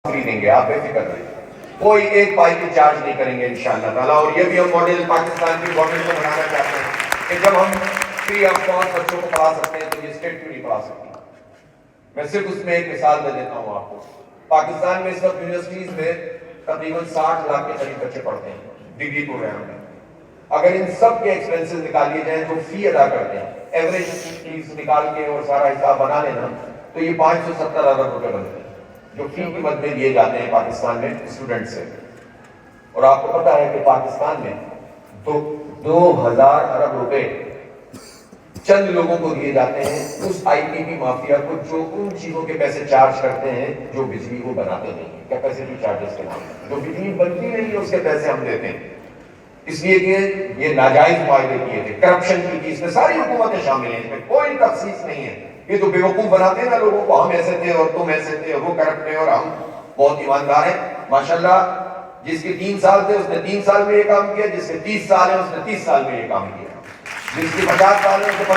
Free دیں گے، آپ بے فکر رہیں، کوئی ایک پائی کی چارج نہیں کریں گے انشاءاللہ تعالیٰ. اور یہ بھی ہم ماڈل پاکستان کی گورنمنٹ کو بنانا چاہتے ہیں کہ جب ہم فری آف کاسٹ بچوں کو پڑھا سکتے ہیں تو یہ اسٹیٹ کیوں نہیں پڑھا سکتی. میں صرف اس میں ایک مثال دے دیتا ہوں آپ کو. پاکستان میں اس وقت یونیورسٹیز میں تقریباً 60 لاکھ کے قریب بچے پڑھتے ہیں ڈگری پروگرام میں. اگر ان سب کے ایکسپینسز نکال لیے جائیں جو فی ادا کرتے ہیں، ایوریج فیس نکال کے اور سارا حساب بنا لینا تو یہ 570 ارب روپے بنتے ہیں جو فی کی مد میں دیے جاتے ہیں پاکستان میں اسٹوڈنٹ سے. اور آپ کو پتا ہے کہ پاکستان میں 2000 ارب روپے چند لوگوں کو دیے جاتے ہیں، اس آئی پی پی مافیا کو، جو ان چیزوں کے پیسے چارج کرتے ہیں جو بجلی وہ بناتے نہیں ہیں، کیپیسٹی چارجز کے نام پر. جو بجلی بنتی نہیں ہے اس کے پیسے ہم دیتے ہیں، اس لیے کہ یہ ناجائز معاہدے کیے تھے، کرپشن کی تھی. اس میں ساری حکومتیں شامل ہیں، اس میں کوئی تخصیص نہیں ہے. یہ تو بیوقوف بناتے ہیں نا لوگوں کو، ہم ایسے تھے اور تم ایسے تھے، وہ کرپٹ ہیں اور ہم بہت ایماندار ہیں. ماشاءاللہ جس کے 3 سال تھے اس نے 3 سال میں یہ کام کیا، جس کے 30 سال ہیں اس نے 30 سال میں یہ کام کیا، جس کے 50 سال ہیں